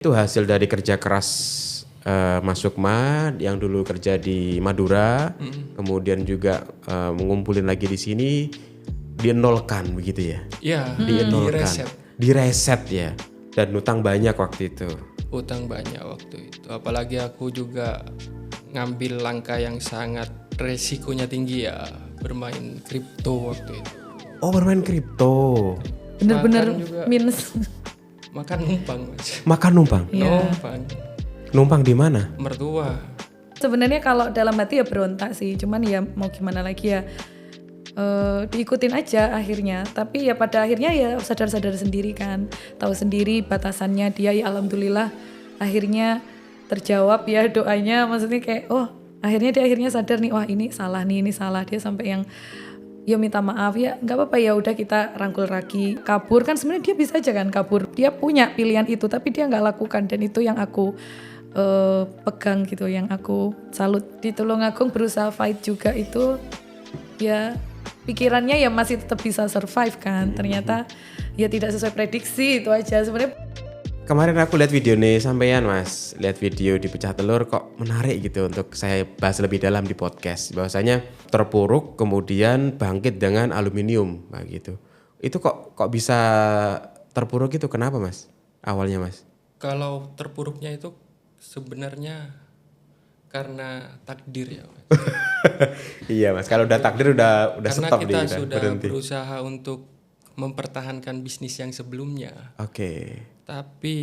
Itu hasil dari kerja keras Mas Sukma yang dulu kerja di Madura, kemudian juga mengumpulin lagi di sini, dienolkan begitu ya? Iya, Dienolkan, direset ya, dan utang banyak waktu itu. utang banyak waktu itu. Apalagi aku juga ngambil langkah yang sangat resikonya tinggi ya, bermain kripto waktu itu. Oh, bermain kripto, Bener-bener Makan juga. minus. Makan numpang mas. makan numpang. Numpang. Numpang di mana? Mertua. Sebenarnya kalau dalam hati ya berontak sih, cuman ya mau gimana lagi ya, diikutin aja akhirnya. Tapi ya pada akhirnya ya sadar-sadar sendiri kan, tahu sendiri batasannya dia, ya alhamdulillah akhirnya terjawab ya doanya. Maksudnya kayak akhirnya dia akhirnya sadar nih, wah ini salah nih, ini salah. Dia sampai yang ya minta maaf, ya nggak apa-apa, ya udah kita rangkul lagi. Kabur kan sebenarnya dia bisa aja kan kabur, dia punya pilihan itu tapi dia nggak lakukan, dan itu yang aku pegang gitu, yang aku salut. Di Tulungagung berusaha fight juga itu, ya pikirannya ya masih tetap bisa survive kan, ternyata ya tidak sesuai prediksi. Itu aja sebenarnya. Kemarin aku lihat video nih sampean Mas, lihat video di Pecah Telur kok menarik gitu untuk saya bahas lebih dalam di podcast. Bahwasanya terpuruk kemudian bangkit dengan aluminium, gitu. Itu kok bisa terpuruk gitu, kenapa Mas? Awalnya Mas? Kalau terpuruknya itu sebenarnya karena takdir ya mas. Iya Mas, kalau udah takdir udah Karena stop kita udah sudah berhenti. berusaha untuk mempertahankan bisnis yang sebelumnya. Oke, Tapi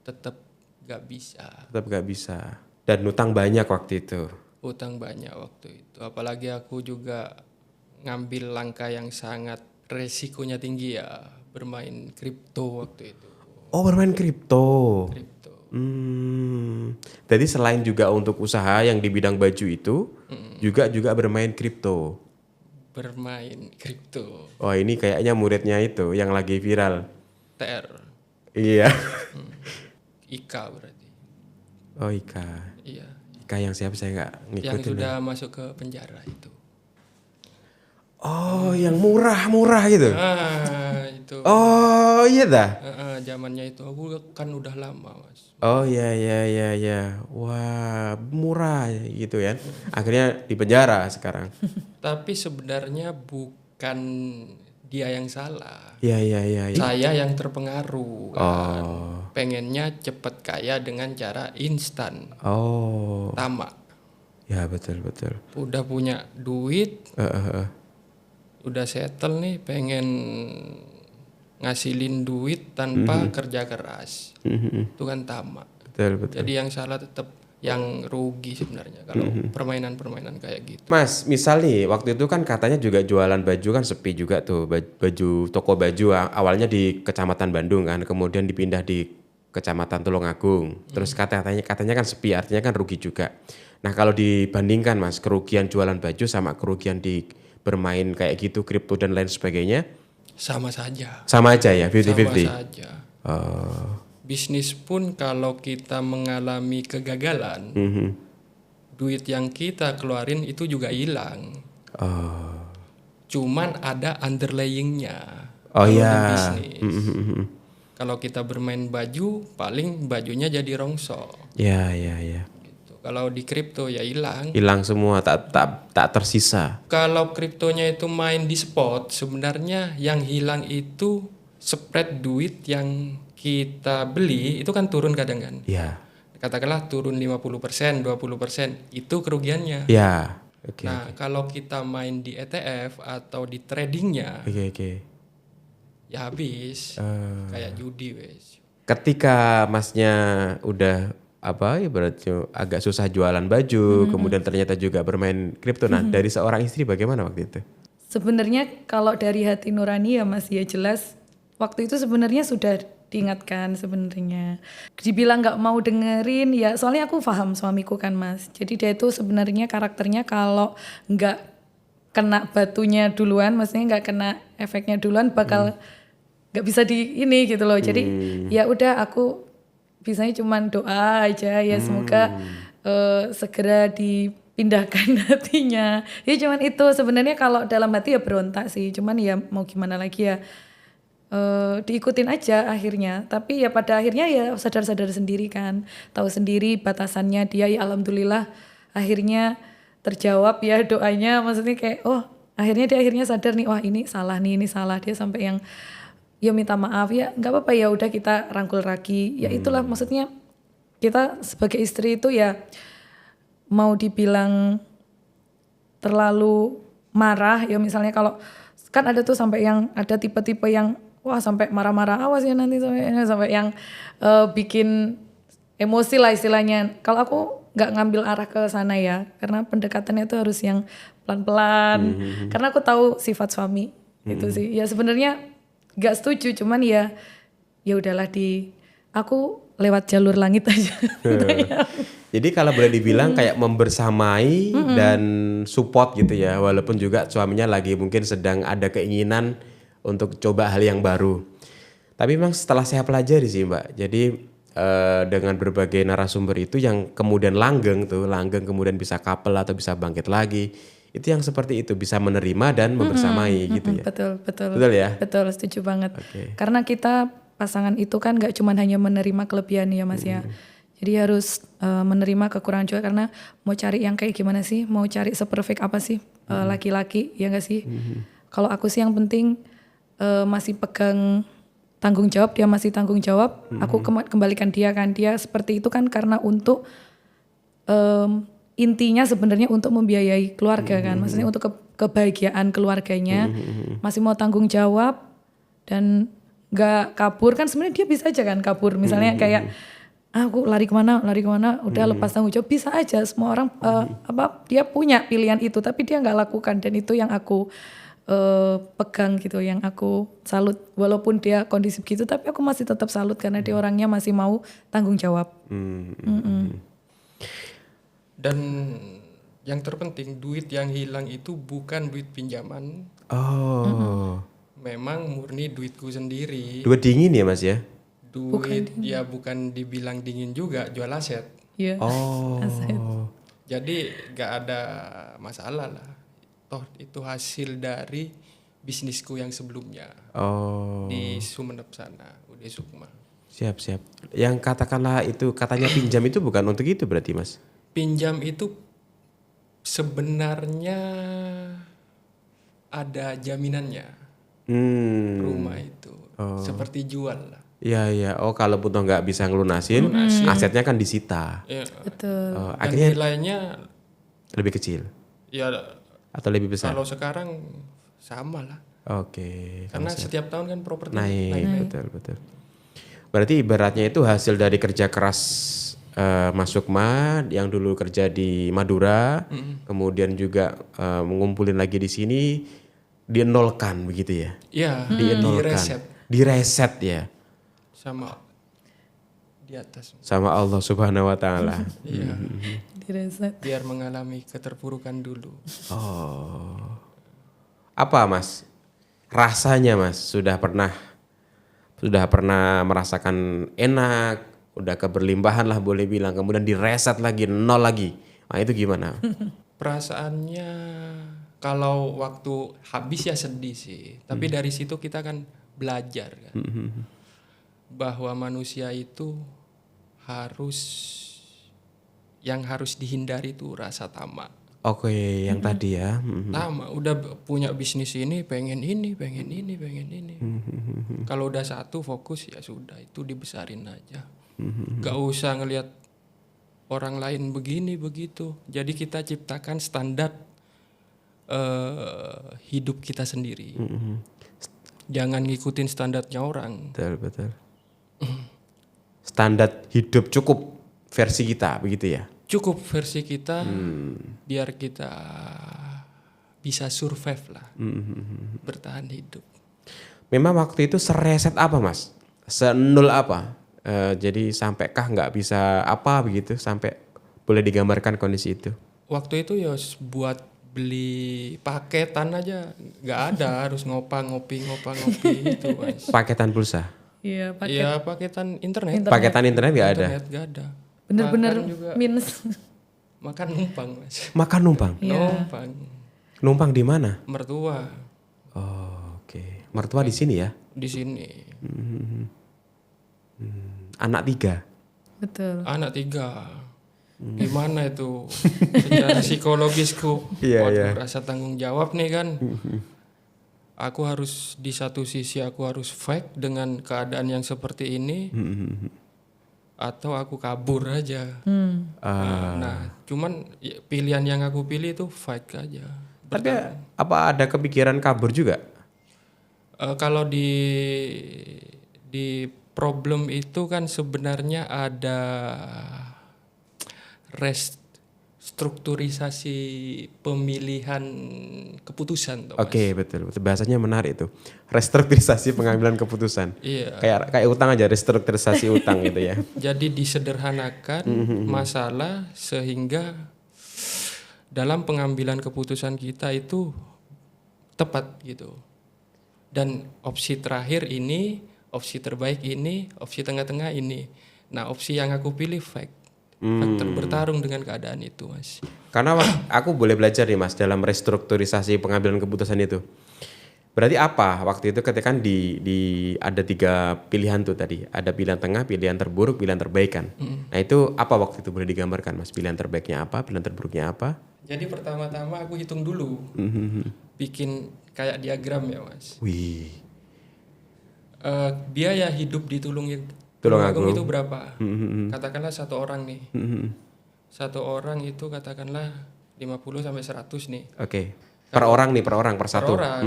tetap gak bisa. tetap gak bisa. Dan utang banyak waktu itu. Utang banyak waktu itu. Apalagi aku juga ngambil langkah yang sangat resikonya tinggi ya, bermain kripto waktu itu. Oh, bermain kripto. Kripto. Jadi selain juga untuk usaha yang di bidang baju itu, juga bermain kripto. Bermain kripto. Oh, ini kayaknya muridnya itu yang lagi viral. TR. Iya. Ika berarti. Oh, Ika. Iya. Ika yang siapa, saya nggak Yang ngikutin. sudah masuk ke penjara itu. Oh, yang murah-murah gitu. Itu. Oh, iya dah. Zamannya itu aku kan udah lama mas. Oh, iya. Wah, murah gitu ya. Akhirnya di penjara sekarang. Tapi sebenarnya bukan dia yang salah. Iya. Saya yang terpengaruh kan. Pengennya cepet kaya dengan cara instan. Oh. Tamak. Ya, betul. Udah punya duit, udah settle nih, pengen ngasilin duit tanpa kerja keras. Itu kan tamak. Betul. Jadi yang salah tetap yang rugi sebenarnya kalau permainan-permainan kayak gitu. Mas, misal nih waktu itu kan katanya juga jualan baju kan sepi juga tuh, baju toko baju awalnya di Kecamatan Bandung kan, kemudian dipindah di Kecamatan Tulungagung. Terus katanya kan sepi, artinya kan rugi juga. Nah, kalau dibandingkan Mas, kerugian jualan baju sama kerugian di bermain kayak gitu, kripto dan lain sebagainya, Sama saja. sama aja ya, 50-50. Sama saja. Bisnis pun kalau kita mengalami kegagalan, duit yang kita keluarin itu juga hilang. Cuman ada underlyingnya. Oh kalau iya. di bisnis. Kalau kita bermain baju, paling bajunya jadi rongsok. Ya. Gitu. Kalau di kripto ya hilang. Hilang semua, tak tersisa. Kalau kriptonya itu main di spot, sebenarnya yang hilang itu spread duit yang kita beli itu kan turun kadang kan. Ya. Katakanlah turun 50%, 20%, itu kerugiannya. Ya. Oke. Nah, kalau kita main di ETF atau di tradingnya, Oke. ya habis. Kayak judi wes. Ketika Masnya udah berarti agak susah jualan baju, kemudian ternyata juga bermain kripto. Nah, dari seorang istri bagaimana waktu itu? Sebenarnya kalau dari hati nurani ya Mas, ya jelas waktu itu sebenarnya sudah diingatkan sebenarnya. Dibilang nggak mau dengerin ya, soalnya aku paham suamiku kan Mas. Jadi dia itu sebenarnya karakternya kalau nggak kena batunya duluan, maksudnya nggak kena efeknya duluan bakal nggak bisa di ini gitu loh. Jadi ya udah, aku bisanya cuman doa aja ya, semoga segera dipindahkan hatinya. Ya cuman itu sebenarnya, kalau dalam hati ya berontak sih, cuman ya mau gimana lagi ya, diikutin aja akhirnya. Tapi ya pada akhirnya ya sadar-sadar sendiri kan, tahu sendiri batasannya dia. Ya alhamdulillah akhirnya terjawab ya doanya. Maksudnya kayak akhirnya dia akhirnya sadar nih, wah ini salah nih, ini salah. Dia sampai yang ya minta maaf, ya nggak apa-apa, ya udah kita rangkul lagi. Ya itulah maksudnya kita sebagai istri itu ya mau dibilang terlalu marah ya, misalnya kalau kan ada tuh sampai yang ada tipe-tipe yang wah sampai marah-marah, awas ya nanti sampai yang bikin emosi lah istilahnya. Kalau aku nggak ngambil arah ke sana ya, karena pendekatannya itu harus yang pelan-pelan. Karena aku tahu sifat suami itu sih. Ya sebenarnya nggak setuju, cuman ya udahlah, aku lewat jalur langit aja. Jadi kalau boleh dibilang kayak membersamai dan support gitu ya, walaupun juga suaminya lagi mungkin sedang ada keinginan untuk coba hal yang baru. Tapi memang setelah saya pelajari sih Mbak, jadi dengan berbagai narasumber itu yang kemudian langgeng kemudian bisa couple atau bisa bangkit lagi, itu yang seperti itu, bisa menerima dan membersamai gitu ya. Betul ya? Betul, setuju banget. Karena kita pasangan itu kan gak cuma hanya menerima kelebihan ya Mas ya. Jadi harus menerima kekurangan juga, karena mau cari yang kayak gimana sih, mau cari seperfect apa sih laki-laki, ya gak sih? Kalau aku sih yang penting masih pegang tanggung jawab, dia masih tanggung jawab, aku kembalikan dia kan, dia seperti itu kan karena untuk intinya sebenarnya untuk membiayai keluarga kan, maksudnya untuk kebahagiaan keluarganya, masih mau tanggung jawab dan gak kabur kan. Sebenarnya dia bisa aja kan kabur, misalnya kayak aku lari kemana udah lepas tanggung jawab, bisa aja. Semua orang dia punya pilihan itu, tapi dia nggak lakukan, dan itu yang aku pegang gitu, yang aku salut. Walaupun dia kondisi begitu, tapi aku masih tetap salut karena dia orangnya masih mau tanggung jawab. Dan yang terpenting, duit yang hilang itu bukan duit pinjaman. Memang murni duitku sendiri. Duit dingin ya Mas ya? Duit bukan dibilang dingin juga, jual aset. Iya. Aset. Jadi gak ada masalah lah. Toh itu hasil dari bisnisku yang sebelumnya. Di Sumeneb sana, Ude Sukma. Siap. Yang katakanlah itu katanya pinjam itu bukan untuk itu berarti Mas? Pinjam itu sebenarnya ada jaminannya. Rumah itu seperti jual lah. Iya. Kalau pun nggak bisa ngelunasin, asetnya kan disita. Ya. Betul. Akhirnya nilainya lebih kecil. Ya. Atau lebih besar? Kalau sekarang sama lah. Oke. Karena setiap tahun kan properti naik. Betul. Berarti ibaratnya itu hasil dari kerja keras Mas Sukma yang dulu kerja di Madura, kemudian juga mengumpulin lagi di sini, dienolkan begitu ya? Iya, direset ya. Sama di atas. Sama Allah Subhanahu wa taala. Iya. Direset. Biar mengalami keterpurukan dulu. Apa Mas? Rasanya Mas sudah pernah merasakan enak, udah keberlimpahan lah boleh bilang, kemudian direset lagi, nol lagi. Nah, itu gimana? Perasaannya kalau waktu habis ya sedih sih, tapi dari situ kita kan belajar kan, bahwa manusia itu yang harus dihindari itu rasa tamak. Oke, yang tadi ya. Tamak, udah punya bisnis ini, pengen ini. Kalau udah satu fokus ya sudah, itu dibesarin aja. Gak usah ngelihat orang lain begini begitu. Jadi kita ciptakan standar hidup kita sendiri. Jangan ngikutin standarnya orang. Betul. Standar hidup cukup versi kita begitu ya? Cukup versi kita, biar kita bisa survive lah, bertahan hidup. Memang waktu itu sereset apa Mas? Senul apa? Jadi sampaikah nggak bisa apa begitu, sampai boleh digambarkan kondisi itu? Waktu itu ya buat beli paketan aja nggak ada, harus ngopi gitu Mas. Paketan pulsa? Iya, paketan internet. Paketan internet nggak ada? Nggak ada. Bener-bener minus. Makan numpang Mas. Makan numpang? Numpang. Numpang di mana? Mertua. Oke. Mertua di sini ya? di sini. Anak 3. Betul. Anak 3. Gimana itu secara psikologisku? Waduh, rasa tanggung jawab nih kan. Aku harus di satu sisi aku harus fight dengan keadaan yang seperti ini, atau aku kabur aja. Nah, cuman pilihan yang aku pilih itu fight aja. Tapi apa ada kepikiran kabur juga? Kalau di problem itu kan sebenarnya ada restrukturisasi pemilihan keputusan. Oke, betul. Bahasanya menarik itu. Restrukturisasi pengambilan keputusan. Iya. Kayak utang aja, restrukturisasi utang gitu ya. Jadi disederhanakan masalah sehingga dalam pengambilan keputusan kita itu tepat gitu. Dan opsi terakhir ini, opsi terbaik ini, opsi tengah-tengah ini. Nah, opsi yang aku pilih fact. Faktor bertarung dengan keadaan itu, Mas. Karena aku boleh belajar nih Mas dalam restrukturisasi pengambilan keputusan itu. Berarti apa waktu itu ketika kan di ada 3 pilihan tuh tadi. Ada pilihan tengah, pilihan terburuk, pilihan terbaik kan. Nah itu apa waktu itu boleh digambarkan Mas? Pilihan terbaiknya apa, pilihan terburuknya apa? Jadi pertama-tama aku hitung dulu. Bikin kayak diagram ya, Mas. Wih. Biaya hidup di Tulungagung itu berapa? Katakanlah 1 orang nih. 1 orang itu katakanlah 50 sampai 100 nih. Oke. Per orang nih, per satu. Per orang.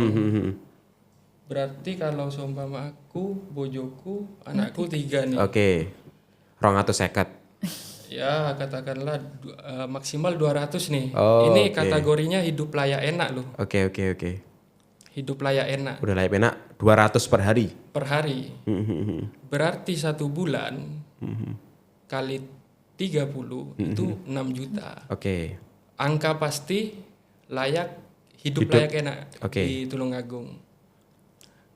Berarti kalau seumpama aku, bojoku, anakku 3 nih. Oke. 250. Ya, katakanlah maksimal 200 nih. Oh, ini kategorinya hidup layak enak loh. Oke. Hidup layak enak. Udah layak enak 200 per hari. Per hari. Berarti 1 bulan kali 30 itu 6 juta. Oke. Angka pasti hidup layak enak di Tulungagung.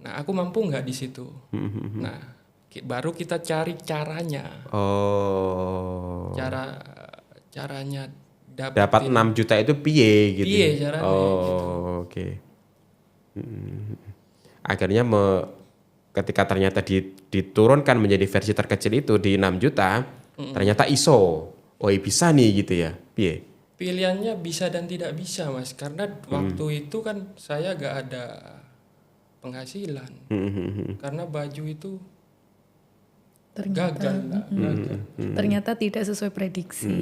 Nah, aku mampu nggak di situ? Nah, baru kita cari caranya. Oh. Caranya dapat 6 juta itu piye gitu. Piye caranya? Oh, oke. Akhirnya ketika ternyata diturunkan menjadi versi terkecil itu di 6 juta, ternyata iso. Oh, bisa nih gitu ya. Piye? Pilihannya bisa dan tidak bisa, Mas. Karena waktu itu kan saya gak ada penghasilan. Karena baju itu gagal. Ternyata tidak sesuai prediksi.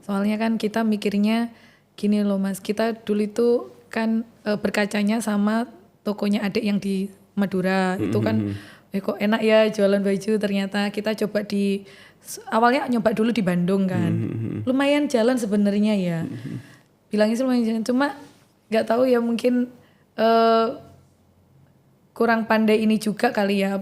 Soalnya kan kita mikirnya gini loh Mas, kita dulu itu kan berkacanya sama tokonya adik yang di Madura. Itu kan kok enak ya jualan baju, ternyata kita coba awalnya nyoba dulu di Bandung kan. Lumayan jalan sebenarnya ya. Bilangnya sih lumayan jalan, cuma nggak tahu ya mungkin kurang pandai ini juga kali ya,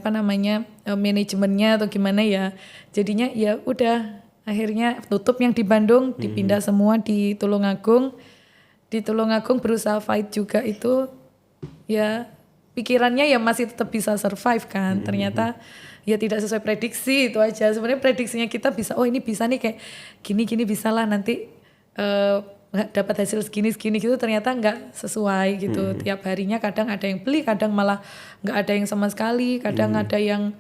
manajemennya atau gimana ya. Jadinya ya udah akhirnya tutup yang di Bandung, dipindah semua di Tulungagung. Di Tulungagung berusaha fight juga itu, ya pikirannya ya masih tetap bisa survive kan. Ternyata ya tidak sesuai prediksi, itu aja. Sebenarnya prediksinya kita bisa, oh ini bisa nih kayak gini bisa lah nanti dapat hasil segini gitu, ternyata nggak sesuai gitu. Tiap harinya kadang ada yang beli, kadang malah nggak ada yang sama sekali, kadang ada yang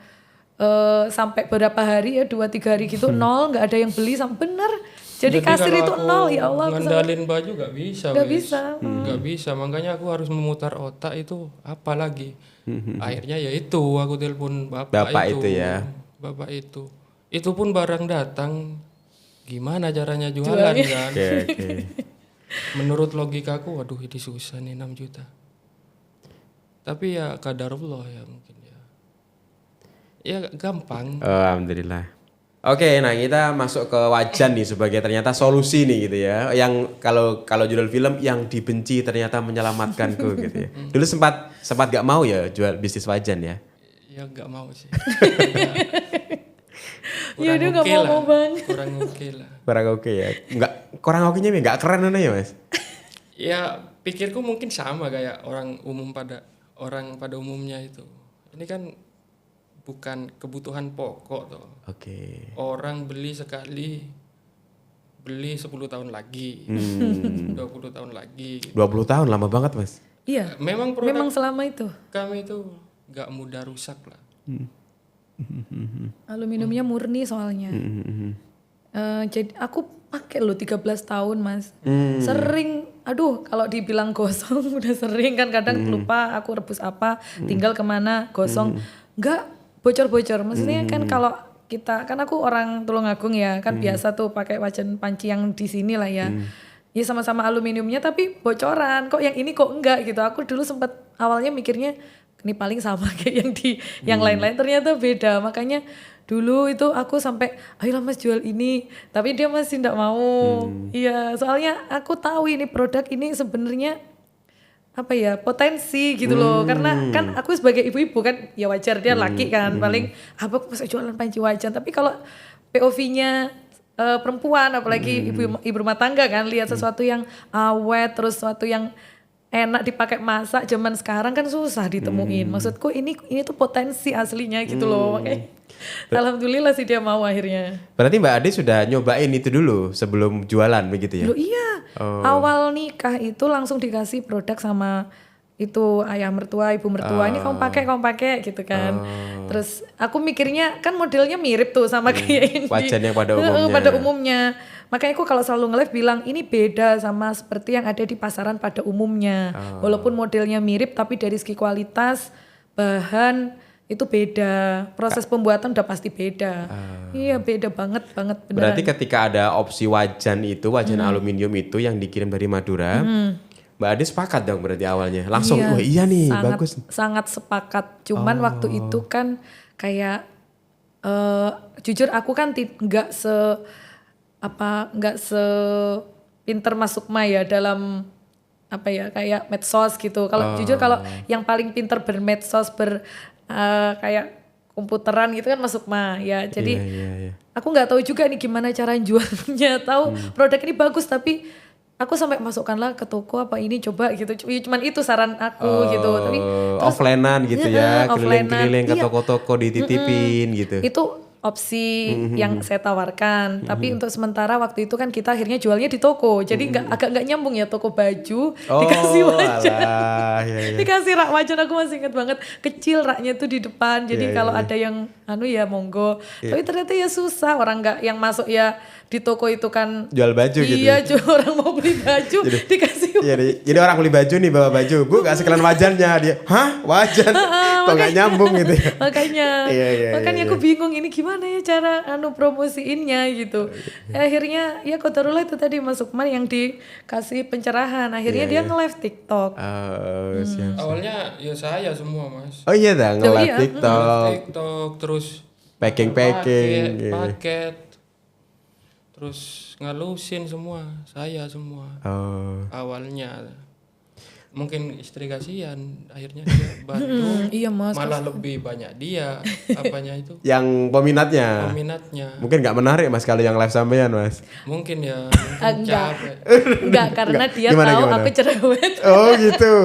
sampai berapa hari ya 2-3 hari gitu nol, nggak ada yang beli sampai bener. Jadi kasir itu nol, ya Allah. Ngandalin baju gak bisa. Gak bisa. Gak bisa, makanya aku harus memutar otak itu apa lagi. Akhirnya ya itu aku telepon bapak itu. Bapak itu. Itu pun barang datang, gimana caranya jualan kan. Okay. Menurut logikaku, waduh ini susah nih 6 juta. Tapi ya qadarullah ya mungkin ya. Ya gampang. Alhamdulillah. Oke, nah kita masuk ke Wajan nih sebagai ternyata solusi nih gitu ya. Yang kalau judul film yang dibenci ternyata menyelamatkanku gitu ya. Dulu sempat gak mau ya jual bisnis Wajan ya. Ya gak mau sih. Ya udah gak mau bang. Kurang oke lah. Kurang oke ya. Kurang oke-nya gak keren mana ya Mas? Ya pikirku mungkin sama kayak orang pada umumnya itu. Ini kan bukan kebutuhan pokok toh. Oke. Orang beli sekali, beli 10 tahun lagi, 20 tahun lagi. Gitu. 20 tahun lama banget Mas. Iya. Memang selama itu. Kami itu nggak mudah rusak lah. Aluminiumnya murni soalnya. Jadi aku pakai loh 13 tahun mas. Sering, aduh kalau dibilang gosong udah sering kan kadang lupa aku rebus apa, tinggal kemana gosong. Enggak bocor-bocor. Maksudnya kan kalau kita, kan aku orang Tulungagung ya, kan biasa tuh pakai wajan panci yang di sini lah ya. Ya sama-sama aluminiumnya tapi bocoran. Kok yang ini kok enggak gitu. Aku dulu sempat awalnya mikirnya ini paling sama kayak yang di yang lain-lain, ternyata beda. Makanya dulu itu aku sampai ayolah mas jual ini, tapi dia masih enggak mau. Iya, soalnya aku tahu ini produk ini sebenarnya apa ya, potensi gitu loh. Karena kan aku sebagai ibu-ibu kan ya wajar dia laki kan, paling apa aku masuk jualan panci wajan. Tapi kalau POV-nya perempuan apalagi ibu rumah tangga kan, lihat sesuatu yang awet terus sesuatu yang enak dipakai masak zaman sekarang kan susah ditemuin. Maksudku ini tuh potensi aslinya gitu loh. Makanya alhamdulillah sih dia mau akhirnya. Berarti Mbak Ade sudah nyobain itu dulu sebelum jualan begitu ya? Loh iya. Awal nikah itu langsung dikasih produk sama itu ayah mertua, ibu mertua, ini kamu pakai gitu kan. Terus aku mikirnya kan modelnya mirip tuh sama kayak ini. Wajan yang pada umumnya. Pada umumnya. Makanya aku kalau selalu nge-live bilang ini beda sama seperti yang ada di pasaran pada umumnya. Walaupun modelnya mirip tapi dari segi kualitas, bahan itu beda. Proses pembuatan udah pasti beda. Iya beda banget beneran. Berarti ketika ada opsi wajan itu, wajan aluminium itu yang dikirim dari Madura, Mbak Ade sepakat dong berarti awalnya langsung wah iya nih bagus. Sangat sepakat. Cuman waktu itu kan kayak jujur aku kan nggak se pinter Mas Sukma ya dalam apa ya kayak medsos gitu. Kalau jujur kalau yang paling pinter bermedsos kayak komputeran gitu kan Mas Sukma ya. Jadi aku nggak tahu juga nih gimana cara jualnya. Tahu produk ini bagus tapi aku sampai masukkanlah ke toko apa ini coba gitu. Cuman itu saran aku gitu. Tapi offline-an gitu ya, keliling-keliling ke toko-toko dititipin gitu. Itu opsi yang saya tawarkan. Tapi untuk sementara waktu itu kan kita akhirnya jualnya di toko. Jadi agak nggak nyambung ya, toko baju dikasih wajan. Dikasih rak wajan, aku masih ingat banget. Kecil raknya tuh di depan. Jadi kalau ada yang ya monggo. Tapi ternyata ya susah, orang nggak yang masuk ya di toko itu kan jual baju gitu. Iya, orang mau beli baju dikasih wajan. Jadi orang beli baju nih bawa baju. Bu gak sekalian wajannya, dia hah wajan? Kok gak nyambung gitu ya. Makanya aku bingung ini gimana ya cara promosiinnya gitu. Akhirnya ya qadarullah itu tadi Mas Sukman yang dikasih pencerahan. Akhirnya dia nge-live TikTok. Awalnya ya saya semua mas. Oh iya dah nge-live TikTok terus packing paket. Terus ngalusin semua, saya semua. Awalnya mungkin istri kasihan, akhirnya dia bantu. Iya mas. Malah lebih banyak dia apanya itu. Yang peminatnya. Mungkin nggak menarik mas kalau yang live sampean mas. Mungkin ya. Enggak karena dia tahu aku cerewet. Oh gitu.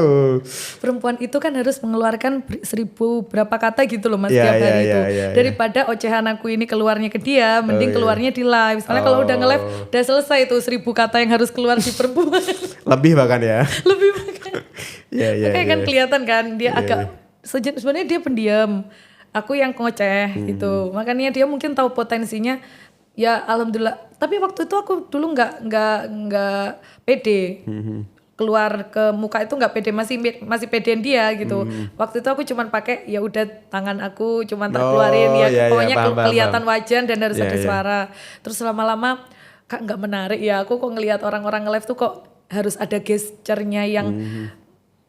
Perempuan itu kan harus mengeluarkan 1000 berapa kata gitu loh mas tiap hari itu. Daripada ocehan aku ini keluarnya ke dia, mending keluarnya di live. Soalnya kalau udah nge-live udah selesai tuh 1000 kata yang harus keluar di perempuan. Lebih bahkan ya. Lebih bahkan. Makanya kan kelihatan kan dia agak sebenarnya dia pendiam. Aku yang ngoceh gitu. Makanya dia mungkin tahu potensinya. Ya alhamdulillah. Tapi waktu itu aku dulu nggak pede. Keluar ke muka itu nggak pede, masih pedean dia gitu. Waktu itu aku cuman pakai ya udah tangan aku cuman keluarin pokoknya kelihatan wajan dan harus ada suara. Terus lama-lama kak nggak menarik ya. Aku kok ngelihat orang-orang nge-live tuh kok harus ada gesturnya yang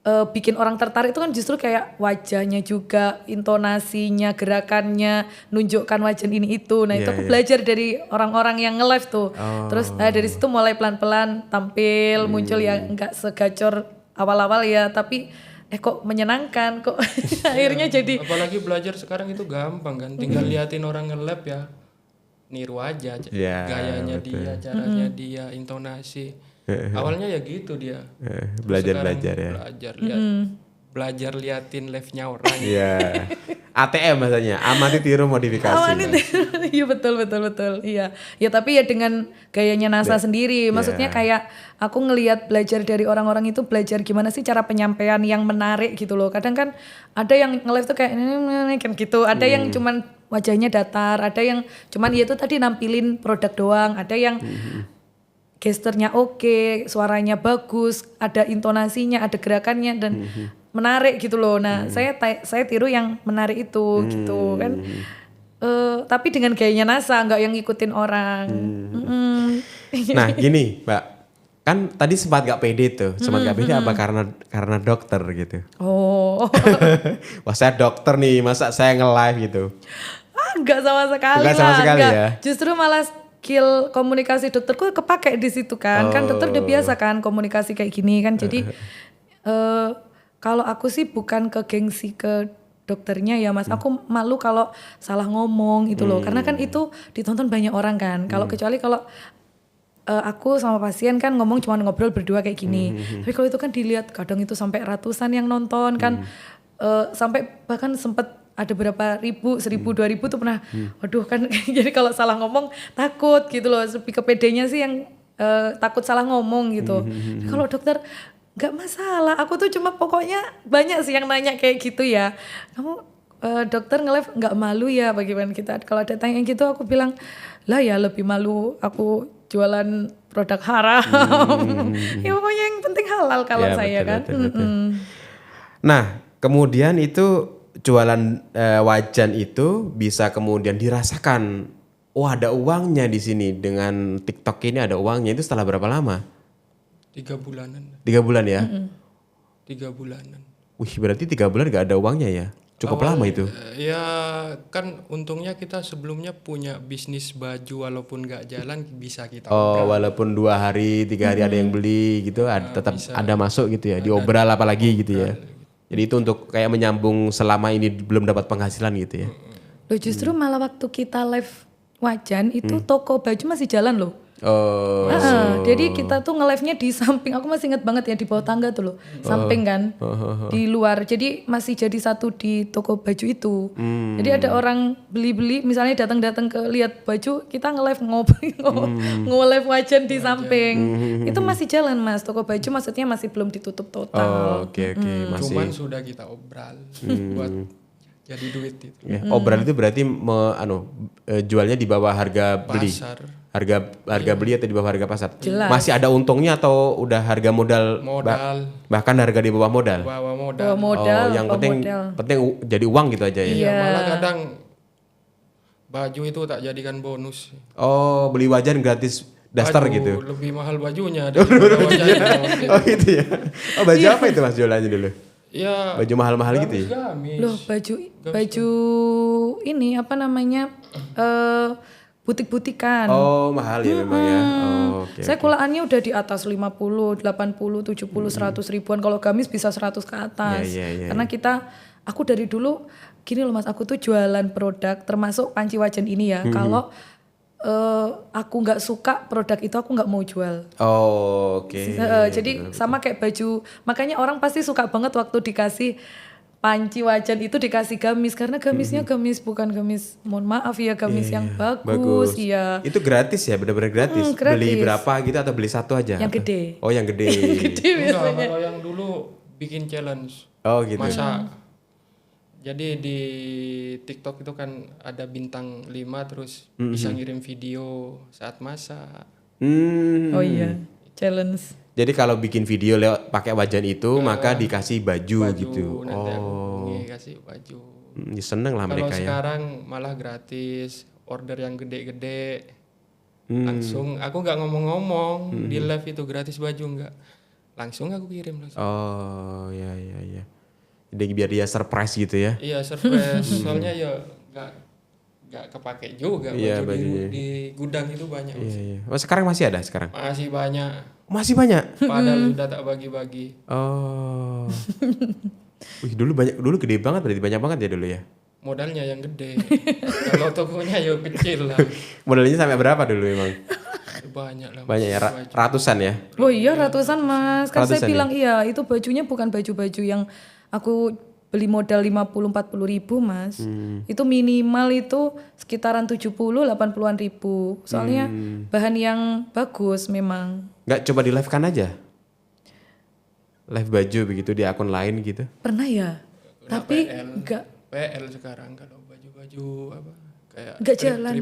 bikin orang tertarik. Itu kan justru kayak wajahnya juga, intonasinya, gerakannya, nunjukkan wajan ini itu. Nah itu aku belajar dari orang-orang yang nge-live tuh. Terus dari situ mulai pelan-pelan tampil, muncul ya nggak segacor awal-awal ya, tapi kok menyenangkan kok. Akhirnya jadi. Apalagi belajar sekarang itu gampang kan, tinggal liatin orang nge-live ya, niru aja gayanya dia, caranya dia, intonasi. Awalnya ya gitu dia. Belajar ya. Belajar liatin live-nya orang. Iya. ATM bahasanya, amati tiru modifikasi. Amati tiru, iya betul. Iya. Ya tapi ya dengan gayanya NASA sendiri. Maksudnya kayak aku ngelihat belajar dari orang-orang itu, belajar gimana sih cara penyampaian yang menarik gitu loh. Kadang kan ada yang nge-live tuh kayak kan gitu, ada yang cuman wajahnya datar, ada yang cuman ya itu tadi nampilin produk doang, ada yang gesturnya oke, suaranya bagus, ada intonasinya, ada gerakannya dan menarik gitu loh. Nah, saya tiru yang menarik itu gitu kan. Tapi dengan gayanya NASA, nggak yang ngikutin orang. Nah, gini, Mbak. Kan tadi sempat gak pede tuh. Sempat gak pede apa karena dokter gitu. Oh. Wah, saya dokter nih, masa saya nge-live gitu. Enggak sama sekali Enggak sama sekali ya. Justru malah skill komunikasi dokterku kepake di situ kan. Kan dokter udah biasa kan komunikasi kayak gini kan. Jadi kalau aku sih bukan ke gengsi ke dokternya ya Mas. Aku malu kalau salah ngomong gitu loh. Karena kan itu ditonton banyak orang kan. Kecuali kalau aku sama pasien kan ngomong cuma ngobrol berdua kayak gini. Tapi kalau itu kan dilihat kadang itu sampai ratusan yang nonton kan. Sampai bahkan sempet ada berapa ribu, 1.000, 2.000 tuh pernah. Waduh kan jadi kalau salah ngomong takut gitu loh. Lebih ke pedenya sih yang takut salah ngomong gitu. Kalau dokter nggak masalah, aku tuh cuma pokoknya banyak sih yang nanya kayak gitu ya. Kamu dokter nge-live nggak malu ya bagaimana kita? Kalau ada tanya gitu aku bilang, lah ya lebih malu aku jualan produk haram. Ya pokoknya yang penting halal kalau Ya, saya kan. betul. Nah, kemudian itu jualan wajan itu bisa kemudian dirasakan, oh ada uangnya di sini, dengan TikTok ini ada uangnya, itu setelah berapa lama? 3 bulanan. 3 bulan ya? 3 bulanan. Wih, berarti 3 bulan gak ada uangnya ya? Cukup lama itu? Ya kan untungnya kita sebelumnya punya bisnis baju, walaupun gak jalan bisa kita Oh, walaupun 2 hari, 3 hari ada yang beli gitu, tetap ada masuk gitu ya, diobral apalagi gitu ya. Jadi itu untuk kayak menyambung selama ini belum dapat penghasilan gitu ya. Loh justru malah waktu kita live wajan itu toko baju masih jalan loh. Oh. Jadi kita tuh nge-live-nya di samping, aku masih inget banget ya di bawah tangga tuh loh, samping kan, di luar. Jadi masih jadi satu di toko baju itu. Jadi ada orang beli-beli, misalnya datang-datang ke lihat baju, kita nge-live nge-live wajan di samping. Itu masih jalan Mas, toko baju maksudnya masih belum ditutup total. Oke. Masih. Cuman sudah kita obral buat jadi duit itu. Ya, obral itu berarti jualnya di bawah harga beli. Pasar. Harga beli atau di bawah harga pasar? Jelas. Masih ada untungnya atau udah harga modal? Bahkan harga di bawah modal? Bawa modal. Bawa modal, yang penting jadi uang gitu aja ya? Iya, malah kadang baju itu tak jadikan bonus. Oh, beli wajan gratis daster baju, gitu? Lebih mahal bajunya daripada wajannya. Oh gitu ya? Oh baju apa itu Mas jualannya dulu? Ya, baju mahal-mahal gitu ya? Gamis. Loh baju ini apa namanya, butik-butikan. Oh mahal ya memang ya. Oh, okay, Saya kulaannya udah di atas 50, 80, 70, 100 ribuan. Kalau gamis bisa 100 ke atas. Karena aku dari dulu gini loh Mas, aku tuh jualan produk termasuk panci wajan ini ya. Kalau aku nggak suka produk itu aku nggak mau jual. Oh oke. Jadi sama kayak baju. Makanya orang pasti suka banget waktu dikasih panci wajan itu dikasih gamis, karena gamisnya gamis bukan gamis, mohon maaf ya, gamis yang bagus. Iya. Itu gratis ya, benar-benar gratis. Beli berapa gitu atau beli satu aja? Yang gede. Oh yang gede. Gede biasanya. Kalau yang dulu bikin challenge. Oh gitu. Masa jadi di TikTok itu kan ada bintang 5 terus bisa ngirim video saat masak. Oh iya, challenge. Jadi kalau bikin video lewat pakai wajan itu maka dikasih baju gitu. Nanti aku kasih baju. Seneng lah Kalau mereka ya. sekarang malah gratis, order yang gede-gede. Langsung aku nggak ngomong-ngomong di live itu gratis baju nggak. Langsung aku kirim langsung. Oh ya. Jadi biar dia surprise gitu ya. Iya surprise, soalnya ya nggak kepake juga baju di gudang itu banyak. Iya. Oh sekarang masih ada sekarang? Masih banyak. Masih banyak? Padahal sudah tak bagi-bagi. Oh. Wih dulu gede banget, berarti banyak banget ya dulu ya? Modalnya yang gede. Kalau tokonya ya kecil lah. Modalnya sampai berapa dulu emang? Banyak lah. Banyak ya, ratusan ya? Oh iya ratusan Mas, kan Ratusan saya bilang iya itu bajunya bukan baju-baju yang aku beli modal 50-40 ribu mas, itu minimal itu sekitaran 70-80-an ribu. Soalnya bahan yang bagus memang. Nggak coba di live kan aja? Live baju begitu di akun lain gitu? Pernah ya, tapi enggak. PL sekarang kalau baju-baju apa kayak Enggak jalan.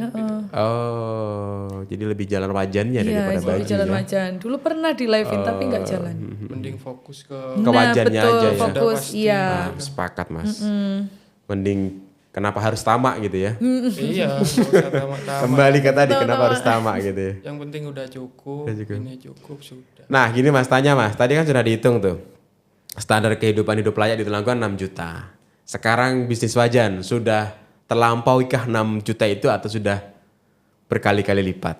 Oh, jadi lebih jalan wajannya daripada Iya, baju jalan ya? wajan. Dulu pernah di live-in tapi enggak jalan. mending fokus ke Wajannya betul, aja ya? fokus, Pasti. iya. Nah, sepakat mas. Mending kenapa harus tamak gitu ya? Iya, nggak usah tamak-tamak. Kembali ke tadi kenapa harus tamak gitu ya? Yang penting udah cukup, ini cukup sudah. Nah gini mas, tanya mas, tadi kan sudah dihitung tuh. Standar kehidupan hidup layak di Temanggung 6 juta. Sekarang bisnis wajan sudah terlampaukah 6 juta itu atau sudah berkali-kali lipat?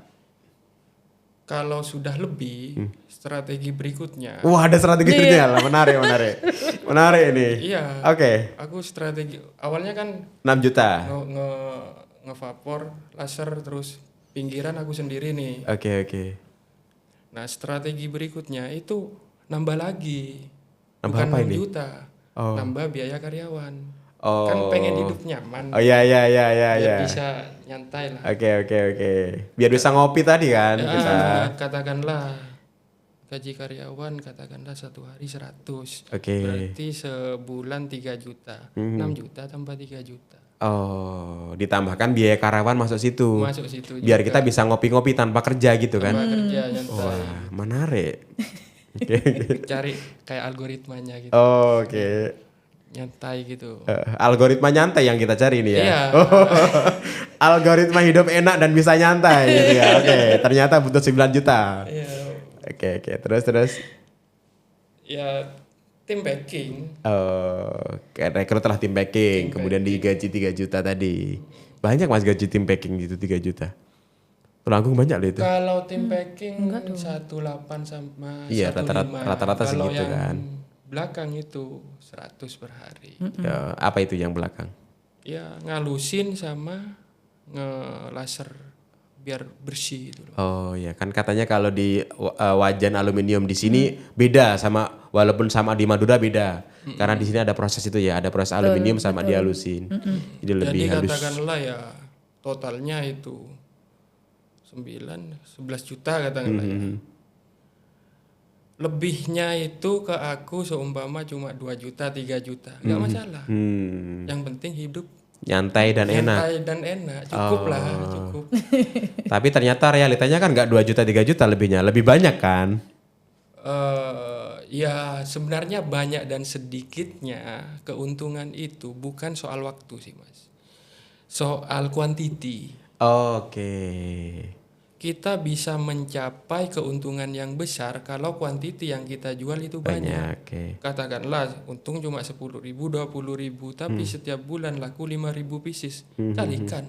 Kalau sudah lebih, strategi berikutnya. Wah ada strategi berikutnya lah, menarik ini. Iya. Oke. Aku strategi awalnya kan 6 juta. ngevapor laser terus pinggiran aku sendiri nih. Oke. Nah strategi berikutnya itu nambah lagi. Nambah Bukan apa 6 ini? juta. Nambah biaya karyawan. Oh. Kan pengen hidup nyaman. Oh iya. Biar bisa nyantai lah. Oke. Biar bisa ngopi tadi kan Ya, kita. katakanlah gaji karyawan katakanlah 1 hari 100. Oke. Berarti sebulan 3 juta. 6 juta tambah 3 juta. Oh, ditambahkan biaya karyawan masuk situ. Masuk situ Biar juga. kita bisa ngopi-ngopi tanpa kerja gitu kan. Tambah kerja nyantai. Wah, menarik. Cari kayak algoritmanya gitu. Oke. Nyantai gitu. Algoritma nyantai yang kita cari nih ya. Iya. Algoritma hidup enak dan bisa nyantai gitu ya. Oke, ternyata butuh 9 juta. Iya. Oke. Terus. Ya tim backing. Rekrutlah tim backing, kemudian digaji 3 juta tadi. Banyak mas gaji tim backing gitu 3 juta. Temanggung banyak loh itu. Kalau tim packing 18 sama Iya, 15. rata-rata Kalau segitu yang kan. belakang itu 100 per hari. Ya, apa itu yang belakang? Ya ngalusin sama ngelaser biar bersih gitu loh. Oh ya kan katanya kalau di wajan aluminium di sini beda sama walaupun sama di Madura beda. Karena di sini ada proses itu ya, ada proses aluminium sama dihalusin. Jadi lebih Jadi halus. katakanlah ya totalnya itu 11 juta katakanlah ya. Lebihnya itu ke aku seumpama cuma 2 juta 3 juta nggak masalah. Yang penting hidup Nyantai dan enak. nyantai dan enak, cukup lah, cukup. Tapi ternyata realitanya kan nggak 2 juta 3 juta lebihnya, lebih banyak kan? Ya sebenarnya banyak dan sedikitnya keuntungan itu bukan soal waktu sih mas, soal quantity. Oke. Kita bisa mencapai keuntungan yang besar kalau quantity yang kita jual itu banyak. Oke. Katakanlah untung cuma 10.000, 20.000, tapi setiap bulan laku 5.000 pieces. Kalikan.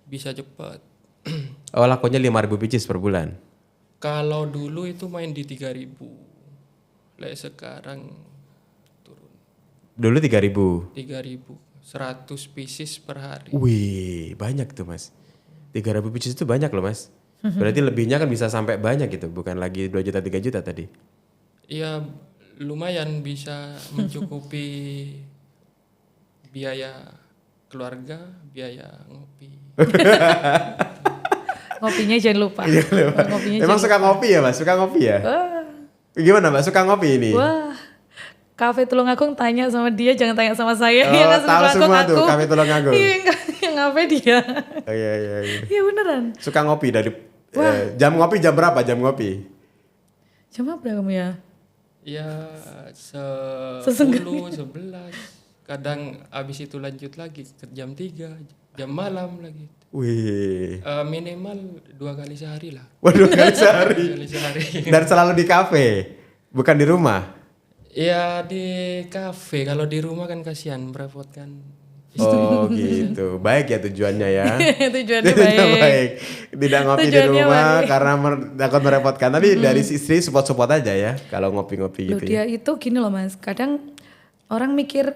Bisa cepat. Oh lakunya 5.000 pieces per bulan? Kalau dulu itu main di 3.000. Sekarang turun. Dulu 3.000. 100 pieces per hari. Wih banyak tuh mas. 3.000 pieces itu banyak loh mas. Berarti lebihnya kan bisa sampai banyak gitu. Bukan lagi 2 juta 3 juta tadi. Ya lumayan bisa mencukupi biaya keluarga, biaya ngopi. Ngopinya jangan lupa. Ngopinya Emang suka ngopi ya mas? Suka ngopi ya? Gimana mbak? Suka ngopi ini? Wah, Kafe Tulungagung tanya sama dia, jangan tanya sama saya. Oh, Yang ngasih tahu Tulungagung semua tuh aku. Kafe Tulungagung. Iya, yang ngafe dia. Oh, iya. Iya beneran. Suka ngopi dari jam ngopi jam berapa jam ngopi? Jam apa kamu ya? Ya 10, 11. Kadang habis itu lanjut lagi ke jam 3, jam malam lagi. Wih. Minimal 2 kali sehari lah. Waduh kali sehari. 2 kali sehari. Dan selalu di kafe, bukan di rumah. Ya di kafe, kalau di rumah kan kasihan merepotkan. Oh gitu, baik ya tujuannya ya. Tujuannya Tujuannya baik. Tidak ngopi di Tujuannya rumah baik. karena takut merepotkan. Tapi dari istri support aja ya kalau ngopi-ngopi Loh, gitu ya. dia itu gini loh mas, kadang orang mikir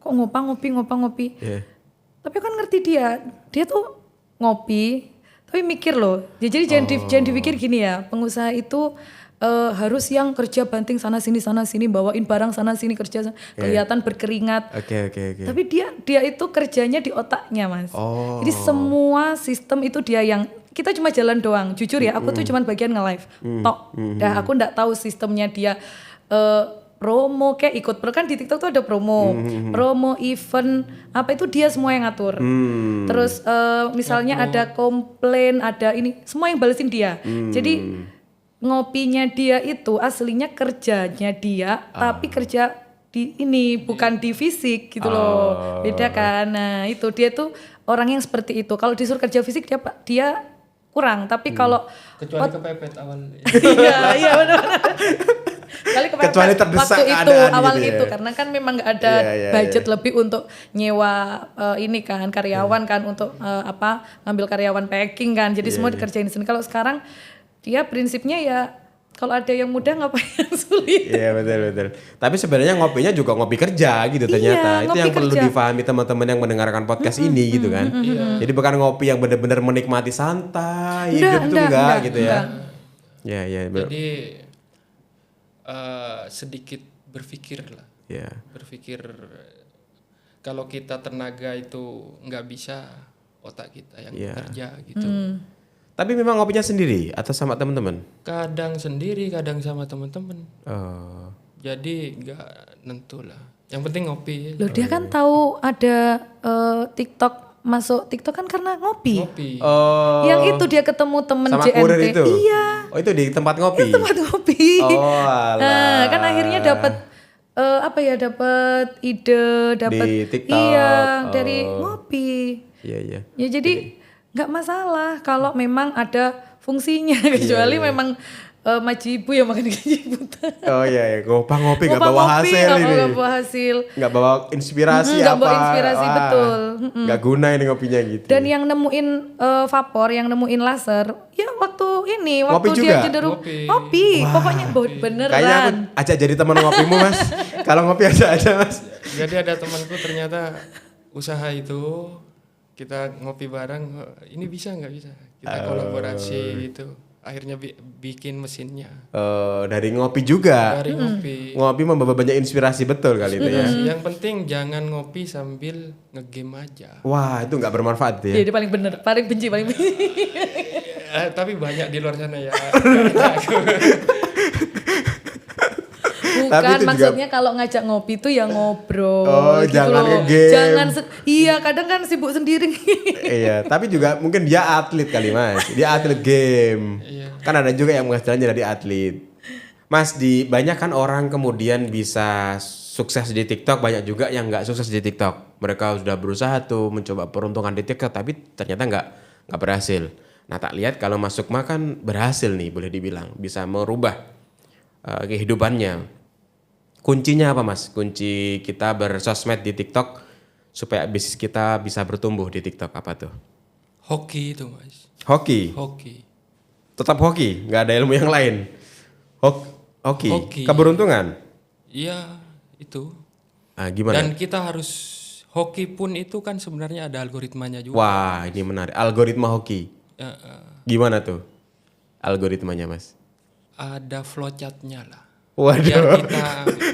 kok ngopi. Iya. Tapi kan ngerti dia tuh ngopi, tapi mikir loh. Ya, jadi jangan dipikir gini ya, pengusaha itu harus yang kerja banting sana sini bawain barang sana sini kerja kelihatan berkeringat. Oke. Tapi dia itu kerjanya di otaknya Mas. Jadi semua sistem itu dia yang kita cuma jalan doang. Jujur ya, aku tuh cuma bagian nge-live. Tok. Dah aku nggak tahu sistemnya dia promo kayak ikut kan di TikTok tuh ada promo event apa itu dia semua yang ngatur. Terus misalnya ada komplain, ada ini semua yang balesin dia. Jadi ngopinya dia itu aslinya kerjanya dia, tapi kerja di ini bukan di fisik gitu loh, beda kan. Nah itu dia tuh orang yang seperti itu. Kalau disuruh kerja fisik dia kurang, tapi kalau kecuali kepepet awal. iya benar. Kecuali terdesak waktu itu awal gitu ya. itu karena kan memang nggak ada budget lebih untuk nyewa ini kan karyawan kan untuk ngambil karyawan packing kan. Jadi semua dikerjain di sini. Kalau sekarang dia prinsipnya ya kalau ada yang mudah ngapain yang sulit. Iya betul. Tapi sebenarnya ngopinya juga ngopi kerja gitu ternyata. Itu yang perlu difahami teman-teman yang mendengarkan podcast ini gitu kan. Jadi bukan ngopi yang benar-benar menikmati santai, hidup itu enggak gitu ya. Iya. Jadi sedikit berpikir lah. Berpikir kalau kita tenaga itu nggak bisa, otak kita yang bekerja gitu. Tapi memang ngopinya sendiri atau sama teman-teman? Kadang sendiri, kadang sama teman-teman. Jadi nggak nentu lah. Yang penting ngopi. Loh dia kan tahu ada TikTok, masuk TikTok kan karena ngopi. Yang itu dia ketemu temen sama JNT. kurir itu? Iya. Oh itu di tempat ngopi? Itu tempat ngopi. Alah. Kan akhirnya dapat dapat ide, dapat di TikTok. Iya, dari ngopi. Iya. Ya jadi nggak masalah kalau memang ada fungsinya, kecuali memang majibu yang makan gaji buta. Oh iya, ngopi nggak bawa hasil ini. Nggak bawa hasil. Nggak bawa inspirasi Nggak bawa inspirasi betul. Nggak guna ini ngopinya gitu. Dan yang nemuin vapor, yang nemuin laser, ya waktu ngopi dia juga? cenderung ngopi. Pokoknya beneran. Kayaknya aku ajak jadi teman ngopimu Mas. Kalau ngopi aja Mas. Jadi ada temanku ternyata usaha itu. Kita ngopi bareng, ini bisa nggak bisa? Kita kolaborasi gitu. Akhirnya bikin mesinnya. Dari ngopi juga. Dari ngopi. Ngopi membawa banyak inspirasi betul kali itu ya. Yang penting jangan ngopi sambil ngegame aja. Wah itu nggak bermanfaat ya. Jadi paling bener, paling benci. Tapi banyak di luar sana ya. Bukan maksudnya kalau ngajak ngopi tuh ya ngobrol. Gitu jangan loh. nge-game. Jangan kadang kan sibuk sendiri. Iya, tapi juga mungkin dia atlet kali Mas. Dia atlet game. Kan ada juga yang menghasilkannya dari atlet. Mas, banyak kan orang kemudian bisa sukses di TikTok, banyak juga yang nggak sukses di TikTok. Mereka sudah berusaha tuh mencoba peruntungan di TikTok, tapi ternyata nggak berhasil. Nah tak lihat kalau Mas Sukma kan berhasil nih, boleh dibilang bisa merubah kehidupannya. Kuncinya apa Mas? Kunci kita bersosmed di TikTok supaya bisnis kita bisa bertumbuh di TikTok apa tuh? Hoki itu Mas. Hoki? Tetap hoki? Nggak ada ilmu yang lain? Hoki? Keberuntungan? Iya itu. Gimana? Dan kita harus, hoki pun itu kan sebenarnya ada algoritmanya juga. Wah ini menarik, algoritma hoki. Gimana tuh algoritmanya Mas? Ada flowchartnya lah. Waduh. Biar kita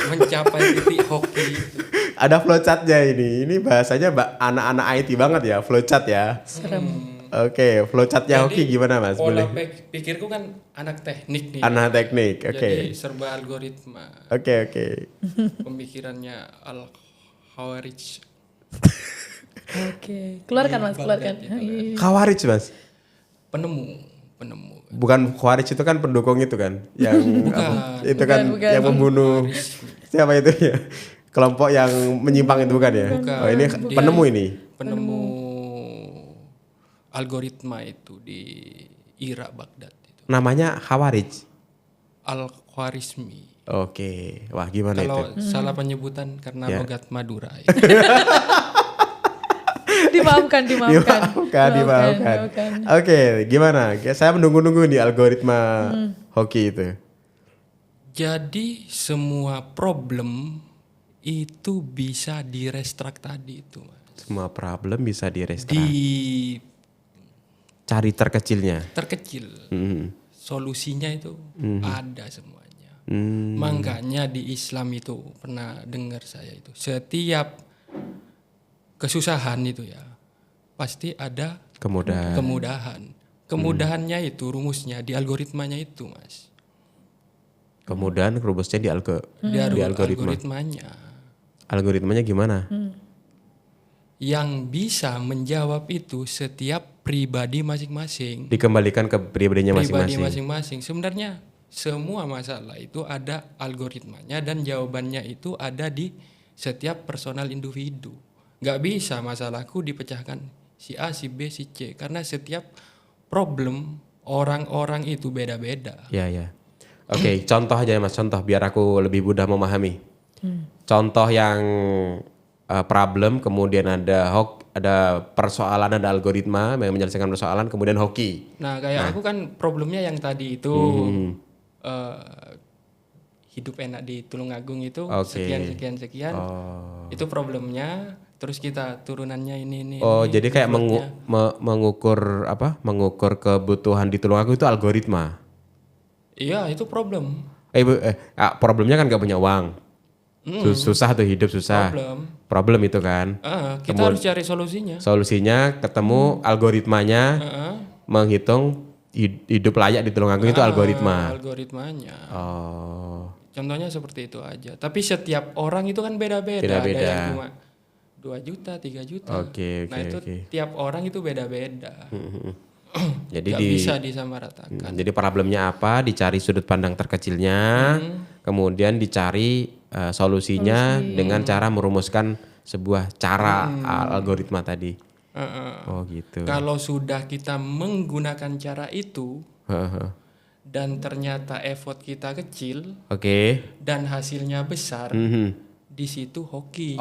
mencapai titik hoki itu. Ada flowchartnya ini bahasanya anak-anak IT banget ya, flowchart ya. Serem. Oke, flowchartnya hoki gimana Mas? Pola Boleh? pikirku kan anak teknik nih. Anak teknik, oke. Jadi serba algoritma. Oke. Pemikirannya Al-Khawarij. Oke, keluarkan Mas, keluarkan. Khawarij Mas? Penemu. Bukan Khawarij itu kan pendukung itu kan, yang itu kan Bukan. yang membunuh siapa itu ya, kelompok yang menyimpang itu bukan ya? Bukan. Oh ini penemu ini. Penemu algoritma itu di Irak, Baghdad itu. Namanya Khawarij. Al-Khwarizmi. Oke, wah gimana Kalau itu? salah penyebutan karena Ya. logat Madura. Dimaafkan. Oke, gimana? Saya menunggu-nunggu nih algoritma hoki itu. Jadi semua problem itu bisa direstrak tadi itu, Mas. Semua problem bisa direstart. Di Cari terkecilnya. terkecil. solusinya itu ada semuanya. Makanya di Islam itu pernah dengar saya itu setiap kesusahan itu ya pasti ada kemudahan. Kemudahannya itu rumusnya di algoritmanya itu, Mas. Kemudahan rumusnya di algoritmanya. Algoritmanya gimana? Yang bisa menjawab itu setiap pribadi masing-masing. Dikembalikan ke pribadinya masing-masing. Sebenarnya semua masalah itu ada algoritmanya dan jawabannya itu ada di setiap personal individu. Gak bisa masalahku dipecahkan si A, si B, si C. Karena setiap problem orang-orang itu beda-beda. Ya. Oke, contoh aja Mas, contoh biar aku lebih mudah memahami. Contoh yang problem, kemudian ada persoalan, ada algoritma yang menyelesaikan persoalan, kemudian hoki. Nah, kayak aku kan problemnya yang tadi itu hidup enak di Tulungagung itu sekian. Itu problemnya. Terus kita turunannya ini. Jadi kayak mengukur kebutuhan di Tulungagung itu algoritma. Iya, itu problem. Problemnya kan gak punya uang. Susah tuh hidup susah. Problem itu kan. Kita harus cari solusinya. Solusinya ketemu algoritmanya menghitung hidup layak di Tulungagung itu algoritma. Algoritmanya. Contohnya seperti itu aja. Tapi setiap orang itu kan beda-beda. Ada yang cuma 2 juta, 3 juta. Nah itu tiap orang itu beda-beda. Jadi gak bisa disamaratakan. Jadi problemnya apa? Dicari sudut pandang terkecilnya, kemudian dicari solusinya dengan cara merumuskan sebuah cara algoritma tadi. Gitu. Kalau sudah kita menggunakan cara itu dan ternyata effort kita kecil, dan hasilnya besar, di situ hoki.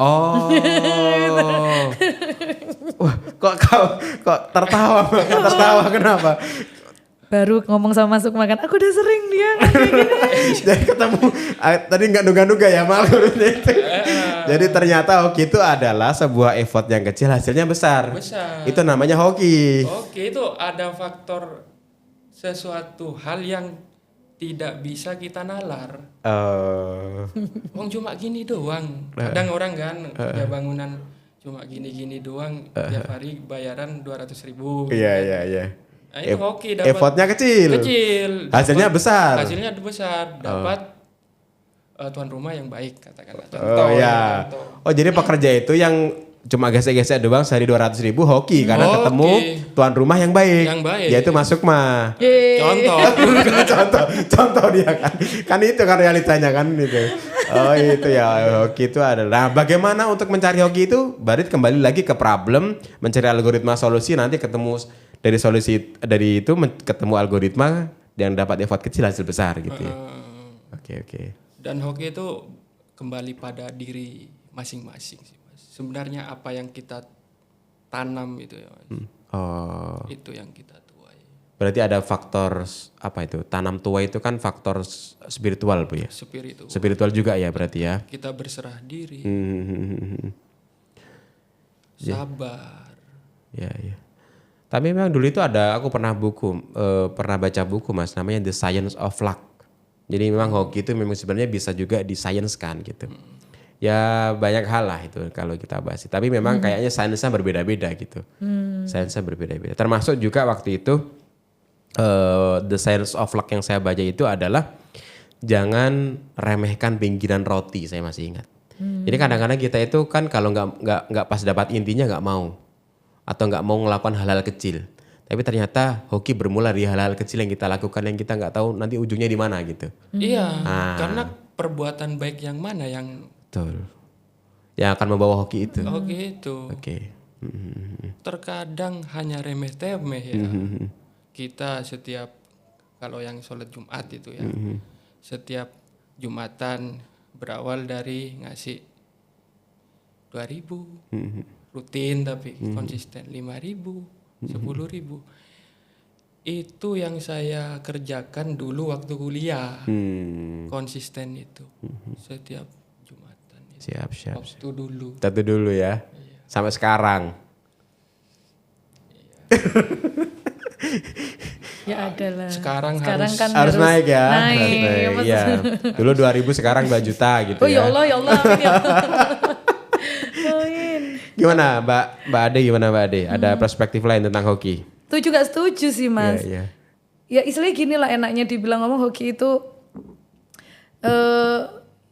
Wah, kok tertawa kenapa? Baru ngomong sama Masuk Makan, aku udah sering dia. Jadi ketemu tadi nggak duga-duga ya malu itu. Jadi ternyata hoki itu adalah sebuah effort yang kecil hasilnya besar. Itu namanya hoki. Hoki itu ada faktor sesuatu hal yang tidak bisa kita nalar. Wong cuma gini doang. Kadang orang kan kerja bangunan cuma gini-gini doang, tiap hari bayaran 200.000. Iya. Nah, itu hoki, dapat effortnya kecil. Hasilnya besar. Dapat tuan rumah yang baik katakanlah. Jadi pekerja itu yang cuma gesek-gesek doang sehari 200.000 hoki karena ketemu tuan rumah yang baik. Yaitu Masuk mah. Contoh dia kan itu kan realitanya kan itu. Itu ya hoki itu adalah. Nah, bagaimana untuk mencari hoki itu? Berarti kembali lagi ke problem, mencari algoritma solusi, nanti ketemu dari itu ketemu algoritma yang dapat effort kecil hasil besar gitu ya. Oke. Dan hoki itu kembali pada diri masing-masing sih, Mas. Sebenarnya apa yang kita tanam itu ya, Mas. Itu yang kita tuai. Berarti ada faktor apa itu? Tanam tuai itu kan faktor spiritual Bu ya? Spiritual juga ya berarti ya. Kita berserah diri. Sabar. Ya. Tapi memang dulu itu aku pernah baca buku Mas, namanya The Science of Luck. Jadi memang hoki itu memang sebenarnya bisa juga disainskan gitu. Ya banyak hal lah itu kalau kita bahas. Tapi memang kayaknya sainsnya berbeda-beda gitu. Sainsnya berbeda-beda. Termasuk juga waktu itu The Science of Luck yang saya baca itu adalah jangan remehkan pinggiran roti, saya masih ingat. Jadi kadang-kadang kita itu kan kalau nggak pas dapat intinya nggak mau. Atau nggak mau melakukan hal-hal kecil, tapi ternyata hoki bermula dari hal-hal kecil yang kita lakukan yang kita nggak tahu nanti ujungnya di mana gitu. Iya, karena perbuatan baik yang mana yang betul, yang akan membawa hoki itu. Oke. Terkadang hanya remeh-temeh ya. Kita setiap kalau yang sholat Jumat itu ya, setiap Jumatan berawal dari ngasih 2.000. Rutin tapi konsisten 5.000, 10.000. Itu yang saya kerjakan dulu waktu kuliah. Konsisten itu. Setiap Jumatan itu. Siap. Waktu dulu. Itu dulu ya. Iya. Sampai sekarang. Iya. Ya ada lah. Sekarang kan harus naik ya. Naik. Iya. Dulu 2.000 sekarang 2 juta gitu Oh ya. ya Allah, amin ya Allah. Amin. Gimana Mbak Ade, Ada perspektif lain tentang hoki? Itu juga setuju sih Mas. Iya. Ya istilahnya gini lah enaknya dibilang ngomong hoki itu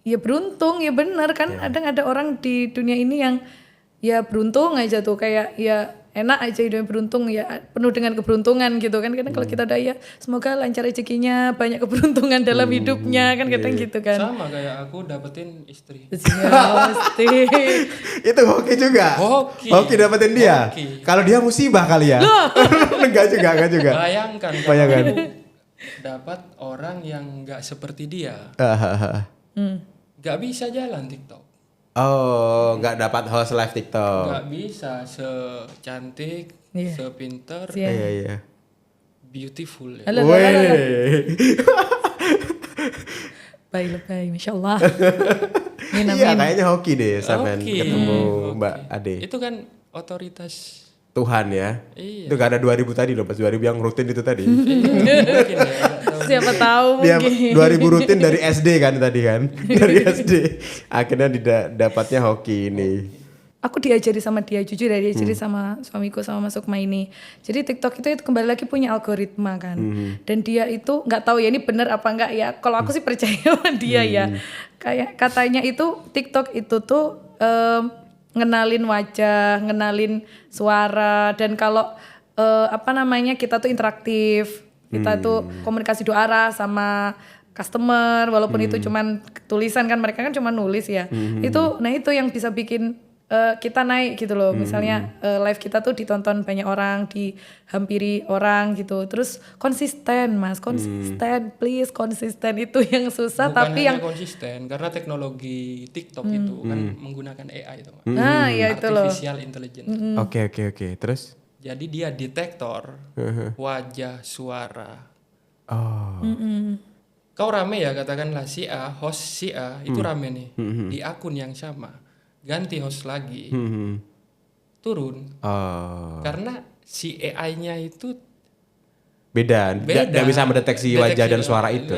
ya beruntung, ya benar kan. Kadang ada orang di dunia ini yang ya beruntung aja tuh, kayak ya enak aja hidupnya beruntung, ya penuh dengan keberuntungan gitu kan. Kadang kalau kita udah ya semoga lancar rezekinya, banyak keberuntungan dalam hidupnya kan, kadang gitu kan. Sama kayak aku dapetin istri. Ya pasti. Itu hoki juga? Hoki dapetin dia? Kalau dia musibah kali ya? Enggak juga. Bayangkan kalau dapat orang yang nggak seperti dia, nggak bisa jalan TikTok. Oh, nggak dapat host live TikTok. Nggak bisa secantik, sepinter, Iya. beautiful. Ya. Lebay, Masya Allah. Iya, kayaknya hoki deh sampai ketemu Mbak Ade. Itu kan otoritas Tuhan ya. Iya. Itu gak ada 2.000 tadi loh, pas 2.000 yang rutin itu tadi. Mungkin ya, Siapa tahu Dia mungkin. 2.000 rutin dari SD kan tadi kan. Dari SD. Akhirnya dapatnya hoki ini. Aku diajari sama dia, jujur ya, diajari sama suamiku, sama Mas Sukma ini. Jadi TikTok itu kembali lagi punya algoritma kan. Dan dia itu nggak tahu ya ini benar apa enggak ya. Kalau aku sih percaya sama dia ya. Kayak katanya itu TikTok itu tuh ngenalin wajah, ngenalin suara, dan kalau kita tuh interaktif, kita tuh komunikasi dua arah sama customer, walaupun itu cuman tulisan kan, mereka kan cuma nulis ya. Itu yang bisa bikin kita naik gitu loh. Misalnya live kita tuh ditonton banyak orang, dihampiri orang gitu. Terus konsisten Mas, please konsisten, itu yang susah. Bukan tapi yang konsisten karena teknologi TikTok itu kan menggunakan AI itu. ya itu loh. Artificial Intelligence. Oke. Terus? Jadi dia detektor wajah, suara. Oh. Kau rame ya, katakanlah host si A itu rame nih di akun yang sama. Ganti host lagi, turun. Karena si AI-nya itu beda. Nggak bisa mendeteksi wajah dan suara itu.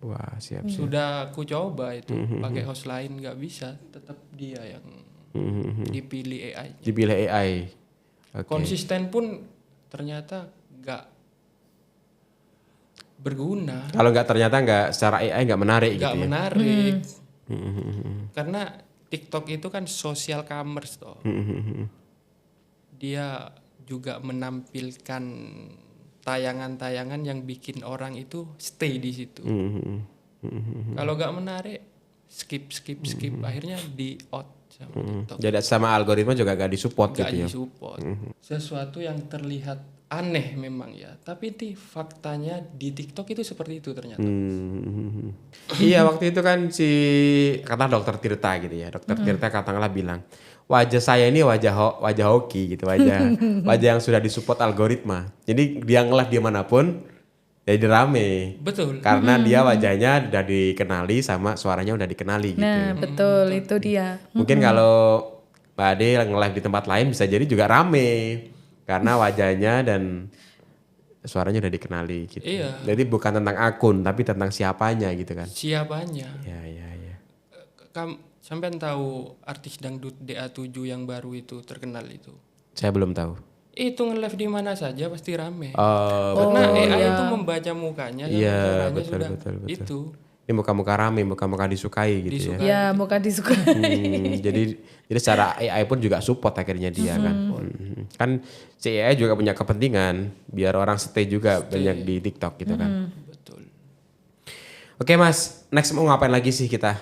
Wah, siap. Sudah aku coba itu pakai host lain nggak bisa, tetap dia yang dipilih AI. Dipilih AI. Okay. Konsisten pun ternyata nggak berguna. Kalau ternyata secara AI nggak menarik gitu ya. Nggak menarik. Karena TikTok itu kan social commerce toh. Dia juga menampilkan tayangan-tayangan yang bikin orang itu stay di situ. Kalau nggak menarik, skip, akhirnya di out sama TikTok. Jadi sama algoritma juga gak disupport gitu ya. Gak disupport. Sesuatu yang terlihat aneh memang ya, tapi faktanya di TikTok itu seperti itu ternyata. Iya, waktu itu kan kata Dokter Tirta gitu ya. Dokter Tirta katakanlah bilang, wajah saya ini wajah hoki gitu, wajah yang sudah disupport algoritma. Jadi dia nge-live dimanapun jadi rame. Betul. Karena dia wajahnya udah dikenali sama suaranya udah dikenali gitu. Nah, betul itu dia. Mungkin kalau Mbak Ade nge-live di tempat lain bisa jadi juga rame. Karena wajahnya dan suaranya udah dikenali gitu. Iya. Jadi bukan tentang akun, tapi tentang siapanya gitu kan. Siapanya. Iya. Sampean tahu artis dangdut DA7 yang baru itu terkenal itu? Saya belum tahu. Itu nge-live di mana saja pasti rame. Karena AI itu membaca mukanya. Iya, betul. Itu. Ini muka-muka rame, muka-muka disukai gitu ya. Ya, muka disukai. Jadi secara AI pun juga support akhirnya dia kan. Kan si AI juga punya kepentingan biar orang stay juga banyak di TikTok gitu kan. Betul. Oke Mas, next mau ngapain lagi sih kita?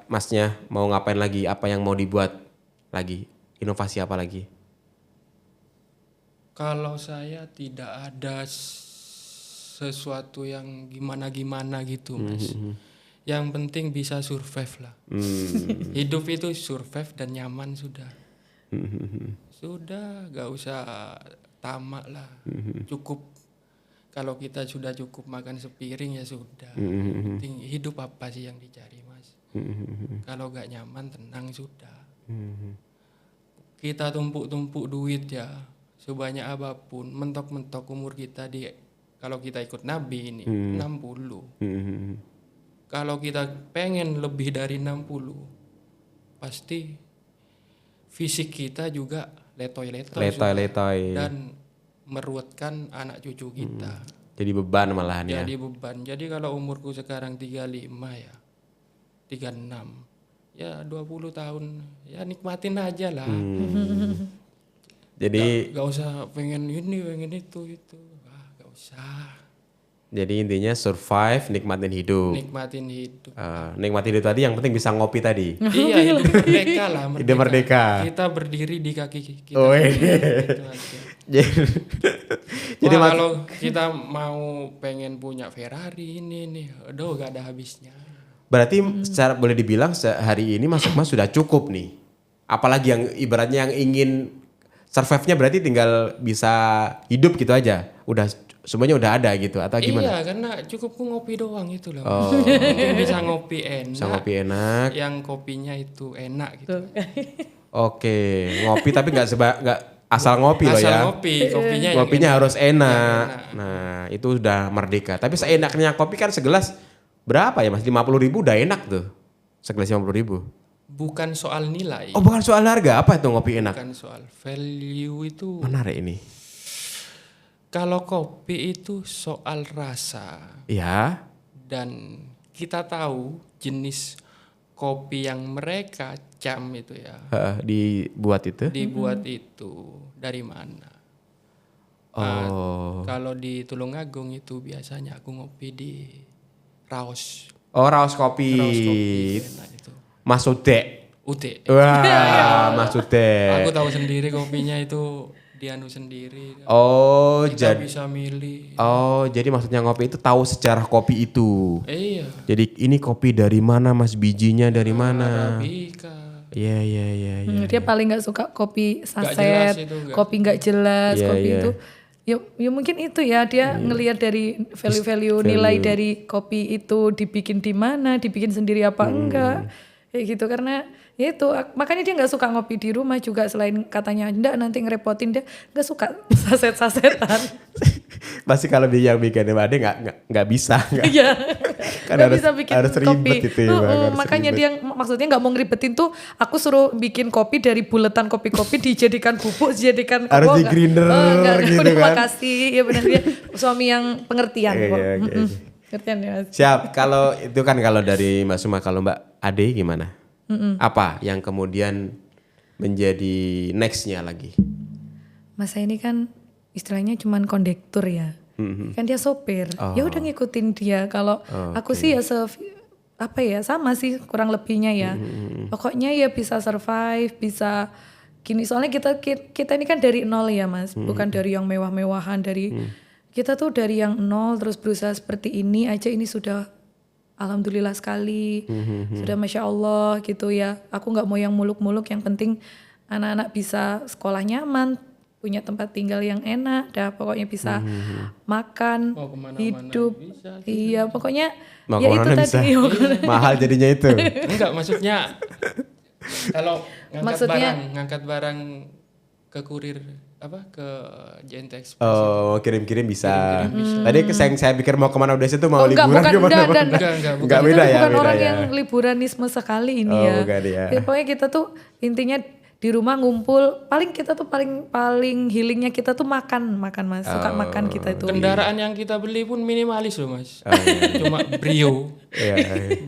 Masnya mau ngapain lagi? Apa yang mau dibuat lagi? Inovasi apa lagi? Kalau saya tidak ada sesuatu yang gimana-gimana gitu Mas. Yang penting bisa survive lah. Hidup itu survive dan nyaman sudah. Sudah, gak usah tamak lah. Cukup, kalau kita sudah cukup makan sepiring ya sudah. Penting hidup apa sih yang dicari Mas. Kalau gak nyaman tenang sudah. Kita tumpuk-tumpuk duit ya sebanyak apapun, mentok-mentok umur kita kalau kita ikut Nabi ini 60. Kalau kita pengen lebih dari 60, pasti fisik kita juga letoy dan meruatkan anak cucu kita. Jadi beban malahan ya. Jadi beban. Jadi kalau umurku sekarang 35 ya, 36. Ya 20 tahun ya nikmatin aja lah. Jadi gak usah pengen ini, pengen itu. Gak usah. Jadi intinya survive, nikmatin hidup. Nikmatin hidup. Nikmatin hidup tadi yang penting bisa ngopi tadi. Iya, hidup merdeka lah. Hidup merdeka. Kita berdiri di kaki kita. Oh, gitu aja. Jadi kalau kita mau pengen punya Ferrari ini, aduh gak ada habisnya. Berarti secara boleh dibilang hari ini Mas Sukma sudah cukup nih. Apalagi yang ibaratnya yang ingin survive-nya berarti tinggal bisa hidup gitu aja. Udah semuanya udah ada gitu atau gimana? Iya, karena cukup ngopi doang itu loh. Mungkin bisa ngopi enak. Bisa ngopi enak. Yang kopinya itu enak gitu. Oke, ngopi tapi nggak asal ngopi loh ya. Asal ngopi, kopinya harus enak. Nah, itu udah merdeka. Tapi seenaknya kopi kan segelas berapa ya Mas? 50.000 udah enak tuh. Segelas 50.000. Bukan soal nilai. Oh, bukan soal harga, apa itu ngopi enak? Bukan soal value itu. Menarik ini. Kalau kopi itu soal rasa. Ya. Dan kita tahu jenis kopi yang mereka cam itu ya. Dibuat itu dari mana? Oh. Kalau di Tulungagung itu biasanya aku ngopi di Raos. Oh, Raos kopi. Raos kopi enak itu. Mas Ude. Wah, Mas Ude. Aku tahu sendiri kopinya itu dianu sendiri. Oh, kita bisa milih. Oh, jadi maksudnya ngopi itu tahu sejarah kopi itu. Iya. Jadi ini kopi dari mana Mas, bijinya dari mana? Arabica. Iya. Dia paling nggak suka kopi saset, itu, kopi nggak jelas, kopi Iya. itu. Ya mungkin itu ya dia ngelihat dari value nilai dari kopi itu dibikin di mana, dibikin sendiri apa enggak, kayak gitu. Karena ya itu makanya dia nggak suka ngopi di rumah juga, selain katanya enggak nanti ngerepotin, dia nggak suka sasetan. Pasti kalau dia yang bikin Ade nggak bisa. Iya. Kan Nggak bisa bikin harus kopi. ribet itu ya, harus makanya ribet. dia maksudnya nggak mau ngeribetin tuh. Aku suruh bikin kopi dari buletan kopi-kopi dijadikan bubuk, dijadikan harus di grinder gitu udah, kan. Makasih ya benar, dia suami yang pengertian kok. Iya. Pengertian ya. Siap. Kalau itu kan kalau dari Mas Sukma, kalau Mbak Ade gimana? Apa yang kemudian menjadi nextnya lagi? Masa ini kan istilahnya cuman kondektur ya. Kan dia sopir. Ya udah ngikutin dia. Kalau aku sih ya sama sih kurang lebihnya ya. Pokoknya ya bisa survive, bisa gini. Soalnya kita ini kan dari nol ya Mas, bukan dari yang mewah-mewahan, dari kita tuh dari yang nol terus berusaha seperti ini aja, ini sudah alhamdulillah sekali. Sudah Masya Allah gitu ya. Aku gak mau yang muluk-muluk, yang penting anak-anak bisa sekolah nyaman, punya tempat tinggal yang enak, pokoknya bisa makan, hidup. Bisa, iya, pokoknya Mau ya itu kemana tadi. Mahal jadinya itu. Enggak, maksudnya kalau ngangkat barang ke kurir ke JNT Express. Oh, kirim-kirim bisa. Tadi saya pikir mau kemana udah situ mau liburan Enggak, Enggak beda ya. Bukan orang ya. yang liburanisme sekali ini Oh, ya. bukan ya. Pokoknya kita tuh intinya di rumah ngumpul, kita tuh paling healingnya kita tuh makan Mas, suka makan kita itu. Kendaraan yang kita beli pun minimalis loh Mas. Cuma Brio.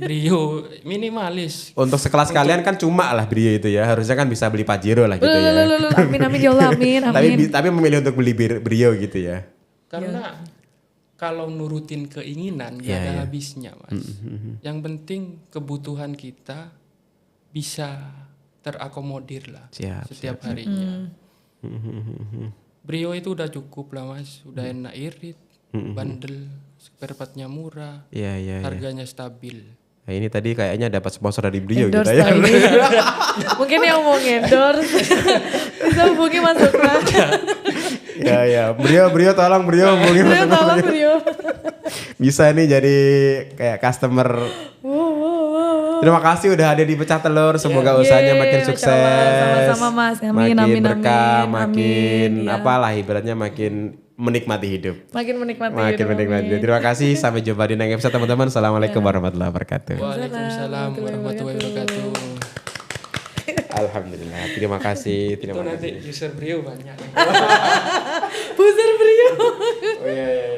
Brio minimalis. Untuk sekelas kalian kan cuma lah Brio itu ya, harusnya kan bisa beli Pajero lah gitu ya. Amin ya Allah, amin. Tapi memilih untuk beli Brio gitu ya. Karena kalau nurutin keinginan gak ada habisnya Mas. Yang penting kebutuhan kita bisa terakomodir lah setiap harinya. Brio itu udah cukup lah Mas, udah enak irit, bandel, spare partnya murah, harganya stabil. Nah, ini tadi kayaknya dapat sponsor dari Brio endorse gitu ya. Mungkin yang mau endorse bisa hubungi Mas Sukma. Ya, Brio tolong Brio hubungi Mas Sukma. Brio. Bisa nih jadi kayak customer Terima kasih udah ada di Pecah Telur. Semoga usahanya makin Masya sukses. Allah. Sama-sama Mas. Amin, makin amin, berkah, amin, makin amin, ya. apalah ibaratnya makin menikmati hidup. Makin menikmati Makin hidup, menikmati. amin. Terima kasih. Sampai jumpa di next episode teman-teman. Assalamualaikum warahmatullahi wabarakatuh. Waalaikumsalam warahmatullahi wabarakatuh. Alhamdulillah. Terima kasih. Itu nanti user Brio banyak. Buzzer Brio. Oh iya.